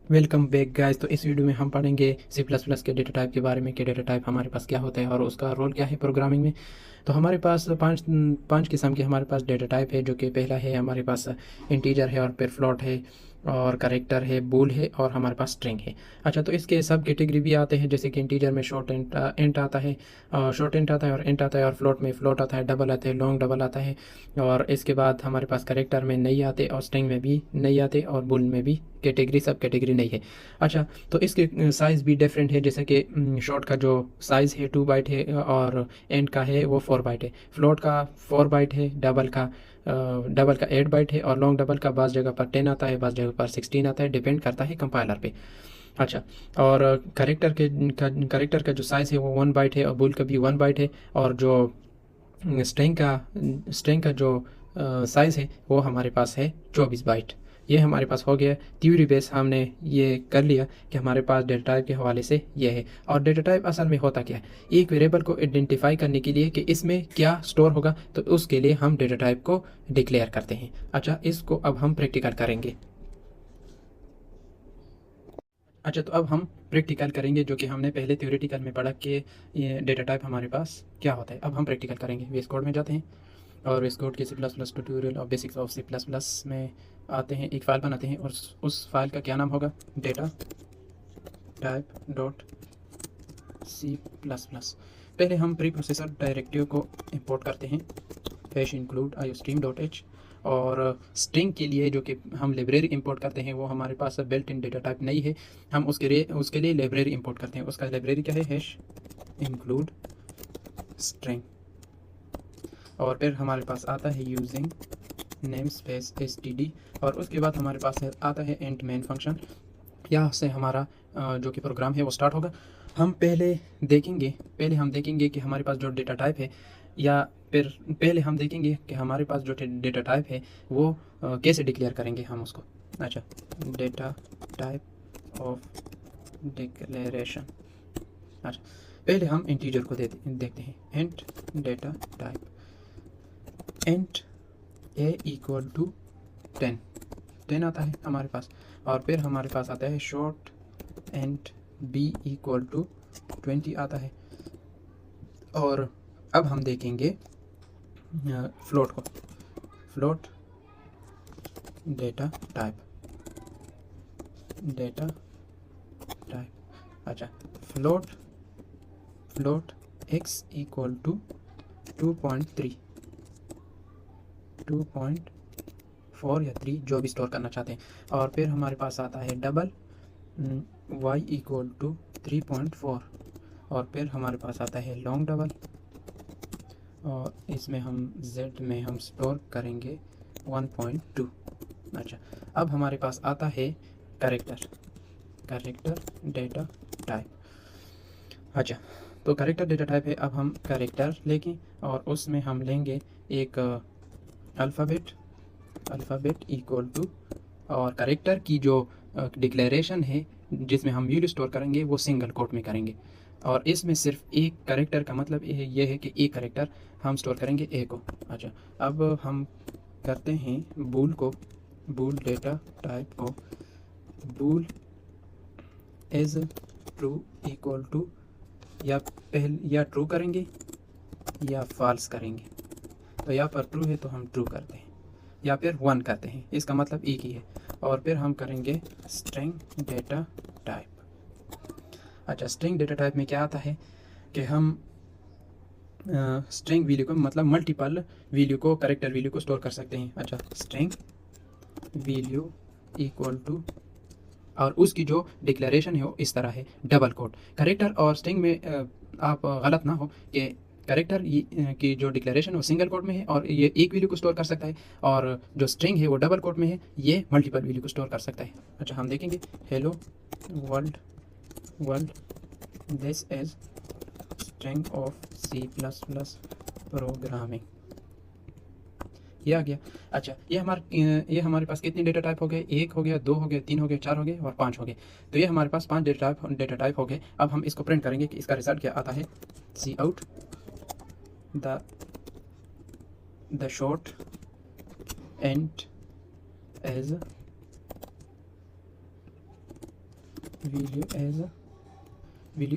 Welcome back guys. तो इस video में हम पढ़ेंगे सी प्लस प्लस के डेटा टाइप के बारे में कि डेटा टाइप हमारे पास क्या होता है और उसका रोल क्या है प्रोग्रामिंग में। तो हमारे पास पांच किस्म के हमारे पास डेटा टाइप है, जो कि पहला है हमारे पास इंटीजर है और फिर फ्लोट है और करेक्टर है, बूल है और हमारे पास स्ट्रिंग है। अच्छा, तो इसके सब कैटेगरी भी आते हैं, जैसे कि इंटीजर में शॉर्ट इंट आता है, शॉर्ट इंट आता है और इंट आता है, और फ्लोट में फ्लोट आता है, डबल आता है, लॉन्ग डबल आता है। और इसके बाद हमारे पास करेक्टर में नहीं आते और स्ट्रिंग में भी नहीं आते और बुल में भी कैटेगरी सब कैटेगरी नहीं है। अच्छा, तो इसके साइज़ भी डिफरेंट है, जैसे कि शॉर्ट का जो साइज़ है 2 बाइट है और एंड का है वो 4 बाइट है। फ्लोट का 4 बाइट है, डबल का 8 बाइट है और लॉन्ग डबल का बाज़ जगह पर 10 आता है, बाज़ जगह पर 16 आता है, डिपेंड करता है कंपाइलर पे। अच्छा, और करेक्टर का जो साइज़ है वो 1 बाइट है और बुल का भी 1 बाइट है। और जो स्ट्रिंग का स्ट्रिंग का जो साइज़ है वो हमारे पास है 24 बाइट। ये हमारे पास हो गया। थ्योरी बेस हमने ये कर लिया कि हमारे पास डेटा टाइप के हवाले से ये है। और डेटा टाइप असल में होता क्या है, एक वेरिएबल को आइडेंटिफाई करने के लिए कि इसमें क्या स्टोर होगा, तो उसके लिए हम डेटा टाइप को डिक्लेयर करते हैं। अच्छा, इसको अब हम प्रैक्टिकल करेंगे। अच्छा, तो अब हम प्रैक्टिकल करेंगे, जो कि हमने पहले थ्योरेटिकल में पढ़ा कि ये डेटा टाइप हमारे पास क्या होता है। अब हम प्रैक्टिकल करेंगे। वीएस कोड में जाते हैं और वीएस कोड के सी प्लस प्लस ट्यूटोरियल और basics of C plus plus में आते हैं, एक फ़ाइल बनाते हैं और उस फाइल का क्या नाम होगा, data type dot C plus plus. पहले हम प्री प्रोसेसर डायरेक्टिव को इंपोर्ट करते हैं, hash include iostream dot H. और स्ट्रिंग के लिए जो कि हम लाइब्रेरी इंपोर्ट करते हैं वो हमारे पास बिल्ट इन डेटा टाइप नहीं है, हम उसके लिए लाइब्रेरी इंपोर्ट करते हैं। उसका लाइब्रेरी क्या है, हैश इंक्लूड स्ट्रिंग। और फिर हमारे पास आता है यूजिंग नेम स्पेस std। और उसके बाद हमारे पास आता है इंट मेन फंक्शन। यहाँ से हमारा जो कि प्रोग्राम है वो स्टार्ट होगा। हम पहले हम देखेंगे कि हमारे पास जो डेटा टाइप है, या फिर पहले हम देखेंगे कि हमारे पास जो डेटा टाइप है वो कैसे डिक्लेयर करेंगे हम उसको। अच्छा, डेटा टाइप ऑफ डिक्लेरेशन। अच्छा, पहले हम इंटीजर को देखते हैं। Int data type, int A equal to 10 आता है हमारे पास। और फिर हमारे पास आता है short and B equal to 20 आता है। और अब हम देखेंगे फ्लोट को। Float data type. अच्छा, float float X equal to 2.3, 2.4 या 3, जो भी स्टोर करना चाहते हैं। और फिर हमारे पास आता है डबल y इक्वल टू 3.4। और फिर हमारे पास आता है लॉन्ग डबल, और इसमें हम z में हम स्टोर करेंगे 1.2। अच्छा, अब हमारे पास आता है करेक्टर डेटा टाइप। अच्छा, तो करेक्टर डेटा टाइप है। अब हम करेक्टर लेंगे और उसमें हम लेंगे एक अल्फ़ाबेट इक्वल टू, और करेक्टर की जो डिक्लेरेशन है जिसमें हम वैल्यू स्टोर करेंगे वो सिंगल कोट में करेंगे। और इसमें सिर्फ एक करेक्टर का मतलब ये है कि एक करेक्टर हम स्टोर करेंगे ए को। अच्छा, अब हम करते हैं बूल डेटा टाइप को बूल एज ट्रू इक्वल टू, या ट्रू करेंगे या फॉल्स करेंगे। तो यहाँ पर ट्रू है तो हम ट्रू करते हैं, या फिर 1 करते हैं, इसका मतलब एक ही है। और फिर हम करेंगे स्ट्रिंग डेटा टाइप। अच्छा, स्ट्रिंग डेटा टाइप में क्या आता है कि हम स्ट्रिंग वैल्यू को, मतलब मल्टीपल वैल्यू को, करेक्टर वैल्यू को स्टोर कर सकते हैं। अच्छा, स्ट्रिंग वैल्यू इक्वल टू, और उसकी जो डिक्लेरेशन है वो इस तरह है, डबल कोट। करेक्टर और स्ट्रिंग में आप गलत ना हो कि करेक्टर की जो डिक्लेरेशन है वो सिंगल कोट में है और ये एक वैल्यू को स्टोर कर सकता है, और जो स्ट्रिंग है वो डबल कोट में है, ये मल्टीपल वैल्यू को स्टोर कर सकता है। अच्छा, हम देखेंगे hello world this is string of C plus plus programming, ये आ गया। अच्छा, ये हमारे पास कितने डेटा टाइप हो गए, 1 हो गया, 2 हो गए, 3 हो गए, 4 हो गए और 5 हो गए। तो ये हमारे पास 5 डेटा टाइप हो गए। अब हम इसको प्रिंट करेंगे कि इसका रिजल्ट क्या आता है। See out the short and as value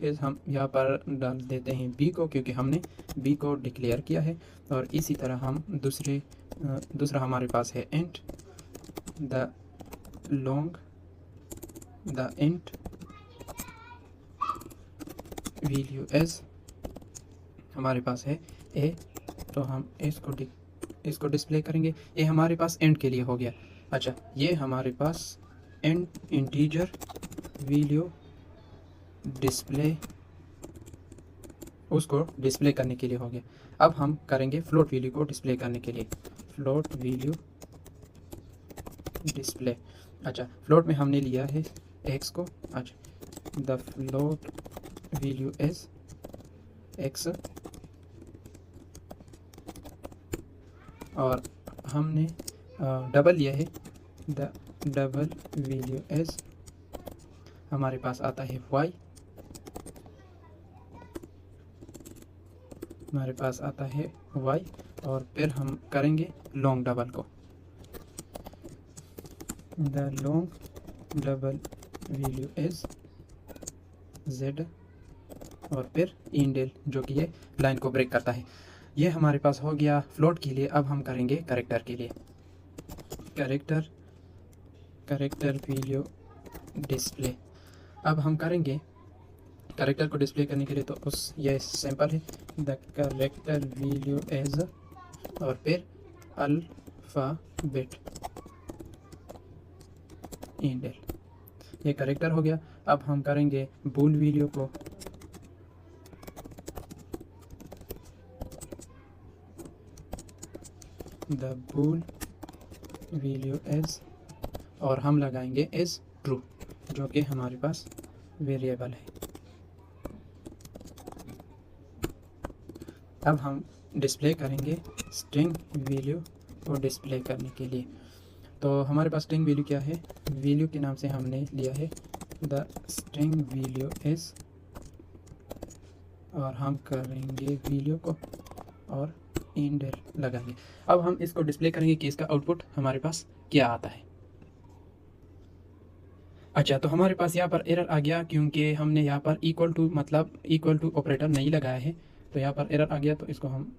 as हम यहाँ पर डाल देते हैं बी को, क्योंकि हमने बी को डिक्लेयर किया है। और इसी तरह हम दूसरा हमारे पास है int the int value as हमारे पास है ए, तो हम इसको डिस्प्ले करेंगे। ये हमारे पास एंड के लिए हो गया। अच्छा, ये हमारे पास एंड इंटीजर वैल्यू डिस्प्ले, उसको डिस्प्ले करने के लिए हो गया। अब हम करेंगे फ्लोट वैल्यू को डिस्प्ले करने के लिए, फ्लोट वैल्यू डिस्प्ले। अच्छा, फ्लोट में हमने लिया है एक्स को। अच्छा, the float value as X, और हमने डबल लिया है द डबल वैल्यू एज हमारे पास आता है वाई, हमारे पास आता है वाई, और फिर हम करेंगे लॉन्ग डबल को, the long double value as Z, और फिर इंडेल, जो कि ये लाइन को ब्रेक करता है। ये हमारे पास हो गया फ्लोट के लिए। अब हम करेंगे कैरेक्टर के लिए, कैरेक्टर वैल्यू डिस्प्ले। अब हम करेंगे कैरेक्टर को डिस्प्ले करने के लिए, तो ये सैंपल है, द कैरेक्टर वैल्यू एज, और फिर अल्फ़ाबेट इंडेल, ये कैरेक्टर हो गया। अब हम करेंगे बूल वैल्यू को, द बूल वैल्यू एज, और हम लगाएंगे एज ट्रू, जो कि हमारे पास वेरिएबल है। अब हम डिस्प्ले करेंगे स्ट्रिंग वैल्यू को डिस्प्ले करने के लिए। तो हमारे पास स्ट्रिंग वैल्यू क्या है, वैल्यू के नाम से हमने लिया है द स्ट्रिंग वैल्यू एज, और हम करेंगे वैल्यू को और इंडेल लगाएंगे। अब हम इसको डिस्प्ले करेंगे कि इसका आउटपुट हमारे पास क्या आता है। अच्छा, तो हमारे पास यहाँ पर एरर आ गया, क्योंकि हमने यहाँ पर इक्वल टू ऑपरेटर नहीं लगाया है, तो यहाँ पर एरर आ गया। तो इसको हम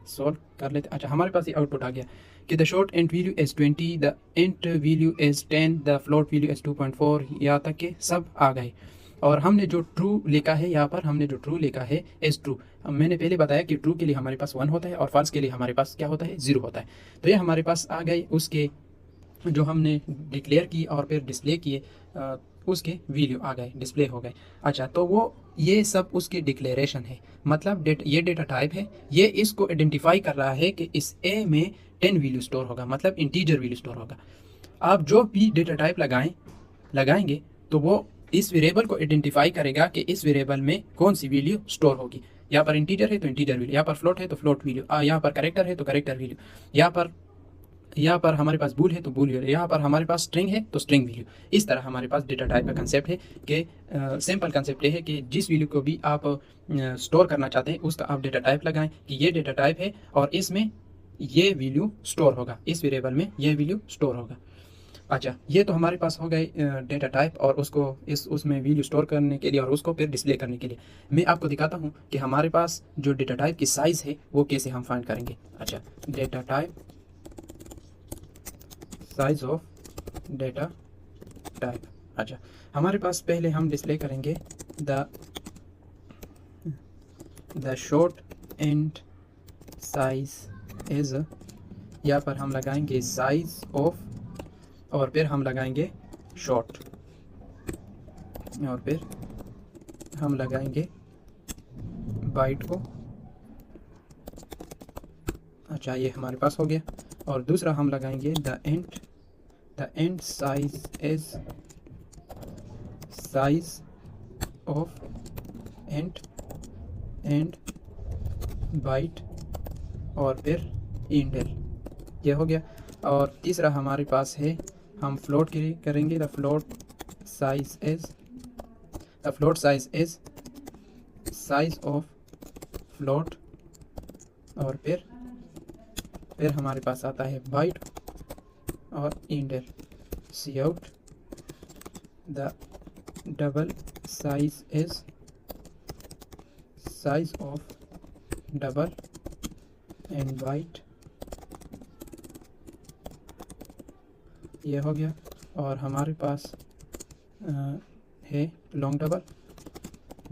सॉल्व कर लेते। अच्छा, हमारे पास ये आउटपुट आ गया कि the short int value as 20, the int value as 10, the float value as 2.4, यहाँ तक के सब आ गए। और हमने जो ट्रू लिखा है, यहाँ पर हमने जो ट्रू लिखा है एज ट्रू, मैंने पहले बताया कि ट्रू के लिए हमारे पास 1 होता है और फॉल्स के लिए हमारे पास क्या होता है, 0 होता है। तो ये हमारे पास आ गए, उसके जो हमने डिक्लेयर की और फिर डिस्प्ले किए, उसके वैल्यू आ गए, डिस्प्ले हो गए। अच्छा, तो वो ये सब उसकी डिक्लेरेशन है, मतलब ये डेटा टाइप है, ये इसको आइडेंटिफाई कर रहा है कि इस ए में 10 वैल्यू स्टोर होगा, मतलब इंटीजर वैल्यू स्टोर होगा। आप जो भी डेटा टाइप लगाएंगे तो वो इस वेरिएबल को आइडेंटिफाई करेगा कि इस वेरिएबल में कौन सी वैल्यू स्टोर होगी। यहाँ पर इंटीजर है तो इंटीजर वैल्यू, यहाँ पर फ्लोट है तो फ्लोट वैल्यू, यहाँ पर कैरेक्टर है तो कैरेक्टर वैल्यू, यहाँ पर हमारे पास बूल है तो बूल वैल्यू, यहाँ पर हमारे पास स्ट्रिंग है तो स्ट्रिंग वैल्यू। इस तरह हमारे पास डेटा टाइप का कंसेप्ट है कि सिंपल कंसेप्ट ये है कि जिस वैल्यू को भी आप स्टोर करना चाहते हैं उसका आप डेटा टाइप लगाएं कि ये डेटा टाइप है और इसमें ये वैल्यू स्टोर होगा, इस वेरिएबल में ये वैल्यू स्टोर होगा। अच्छा, ये तो हमारे पास हो गए डेटा टाइप और उसको उसमें वैल्यू स्टोर करने के लिए और उसको फिर डिस्प्ले करने के लिए। मैं आपको दिखाता हूँ कि हमारे पास जो डेटा टाइप की साइज़ है वो कैसे हम फाइंड करेंगे। अच्छा, data type, size of data type. अच्छा, हमारे पास पहले हम डिस्प्ले करेंगे the short int size is, यहाँ पर हम लगाएंगे साइज ऑफ और फिर हम लगाएंगे शॉर्ट और फिर हम लगाएंगे बाइट को। अच्छा, ये हमारे पास हो गया। और दूसरा हम लगाएंगे the int size is size of int and byte और फिर इंडेल, ये हो गया। और तीसरा हमारे पास है, हम फ्लोट के लिए करेंगे the float size is size of float और फिर हमारे पास आता है बाइट और endl, cout the double size is size of double and byte, ये हो गया। और हमारे पास है long double,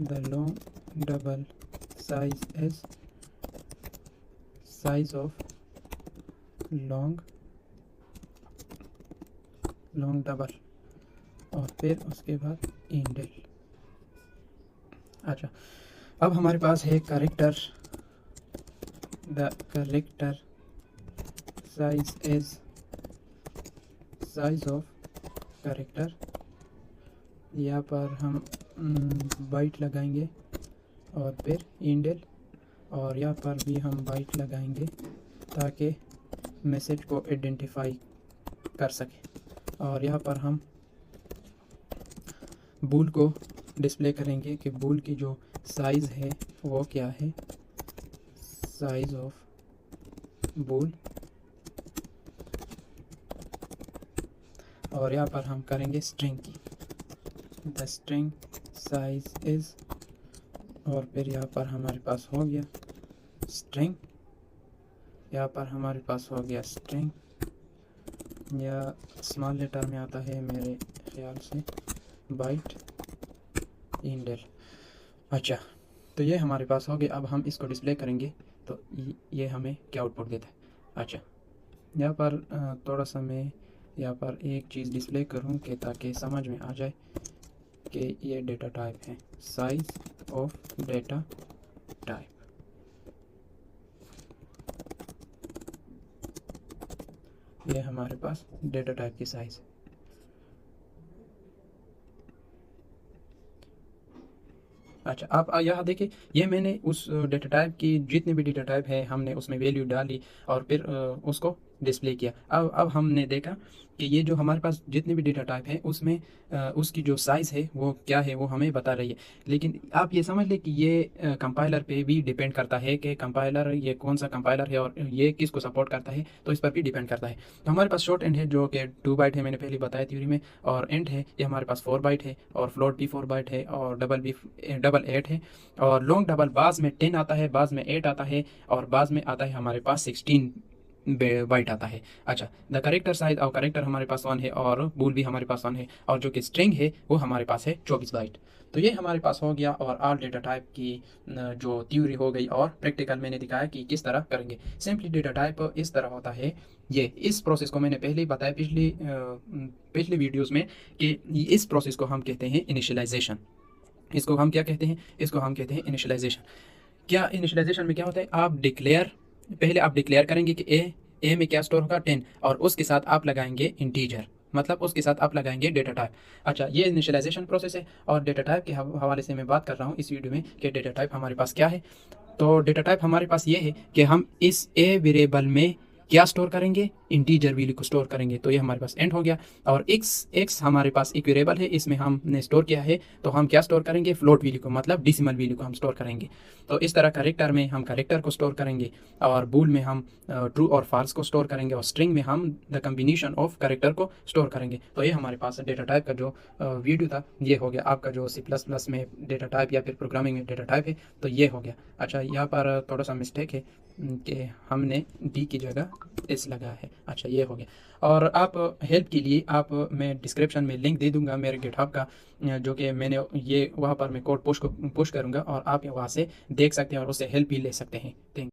the long double size is size of long double, और फिर उसके बाद इंडेल। अच्छा, अब हमारे पास है character, the character size is size of character, यहाँ पर हम बाइट लगाएंगे और फिर इंडेल, और यहाँ पर भी हम बाइट लगाएंगे ताकि मैसेज को आइडेंटिफाई कर सके। और यहाँ पर हम बूल को डिस्प्ले करेंगे कि बूल की जो साइज़ है वो क्या है, साइज ऑफ बूल। और यहाँ पर हम करेंगे स्ट्रिंग की, द स्ट्रिंग साइज इज, और फिर यहाँ पर हमारे पास हो गया स्ट्रिंग, यहाँ पर हमारे पास हो गया स्ट्रिंग, या स्मॉल लेटर में आता है मेरे ख्याल से बाइट इंडेल। अच्छा, तो ये हमारे पास हो गया। अब हम इसको डिस्प्ले करेंगे तो ये हमें क्या आउटपुट देता है। अच्छा, यहाँ पर थोड़ा सा मैं यहाँ पर एक चीज़ डिस्प्ले करूँ कि ताकि समझ में आ जाए कि ये डेटा टाइप है, साइज ऑफ डेटा टाइप। ये हमारे पास डेटा टाइप की साइज है। अच्छा, आप यहाँ देखिए, ये मैंने उस डेटा टाइप की जितने भी डेटा टाइप है हमने उसमें वैल्यू डाली और फिर उसको डिस्प्ले किया। अब हमने देखा कि ये जो हमारे पास जितने भी डेटा टाइप है उसमें उसकी जो साइज़ है वो क्या है वो हमें बता रही है। लेकिन आप ये समझ लें कि ये कंपाइलर पे भी डिपेंड करता है कि कंपाइलर ये कौन सा कंपाइलर है और ये किसको सपोर्ट करता है, तो इस पर भी डिपेंड करता है। तो हमारे पास शॉर्ट एंड है जो कि 2 बाइट है, मैंने पहले बताया थ्योरी में, और एंड है ये हमारे पास 4 बाइट है, और फ्लोट भी 4 बाइट है, और डबल 8 है, और लॉन्ग डबल बाज में 10 आता है, बाज में 8 आता है, और बाज में आता है हमारे पास 16 बाइट आता है। अच्छा, द करेक्टर साइज और करेक्टर हमारे पास 1 है, और बूल भी हमारे पास 1 है, और जो कि स्ट्रिंग है वो हमारे पास है 24 बाइट। तो ये हमारे पास हो गया, और ऑल डेटा टाइप की जो थ्योरी हो गई, और प्रैक्टिकल मैंने दिखाया कि किस तरह करेंगे। सिंपली डेटा टाइप इस तरह होता है। ये इस प्रोसेस को मैंने पहले ही बताया पिछली वीडियोज़ में कि इस प्रोसेस को हम कहते हैं इनिशियलाइजेशन। इसको हम क्या कहते हैं, इसको हम कहते हैं इनिशियलाइजेशन। क्या इनिशियलाइजेशन में क्या होता है, पहले आप डिक्लेयर करेंगे कि ए में क्या स्टोर होगा 10, और उसके साथ आप लगाएंगे इंटीजर, मतलब उसके साथ आप लगाएंगे डेटा टाइप। अच्छा, ये इनिशियलाइजेशन प्रोसेस है, और डेटा टाइप के हवाले से मैं बात कर रहा हूँ इस वीडियो में कि डेटा टाइप हमारे पास क्या है। तो डेटा टाइप हमारे पास ये है कि हम इस ए वेरिएबल में क्या स्टोर करेंगे, इंटीजर वैल्यू को स्टोर करेंगे। तो ये हमारे पास एंड हो गया, और एक्स हमारे पास एक वेरिएबल है, इसमें हमने स्टोर किया है, तो हम क्या स्टोर करेंगे, फ्लोट वैल्यू को, मतलब डेसिमल वैल्यू को हम स्टोर करेंगे। तो इस तरह करेक्टर में हम करेक्टर को स्टोर करेंगे, और बूल में हम ट्रू और फॉल्स को स्टोर करेंगे, और स्ट्रिंग में हम द कम्बिनेशन ऑफ करेक्टर को स्टोर करेंगे। तो ये हमारे पास डेटा टाइप का जो वीडियो था ये हो गया आपका, जो C++ में डेटा टाइप या फिर प्रोग्रामिंग में डेटा टाइप है, तो ये हो गया। अच्छा, यहाँ पर थोड़ा सा मिस्टेक है कि हमने डी की जगह एस लगा है। अच्छा, ये हो गया। और आप हेल्प के लिए मैं डिस्क्रिप्शन में लिंक दे दूंगा मेरे गिटहब का, जो कि मैंने ये वहाँ पर मैं कोड पुश करूँगा, और आप वहाँ से देख सकते हैं और उससे हेल्प भी ले सकते हैं। थैंक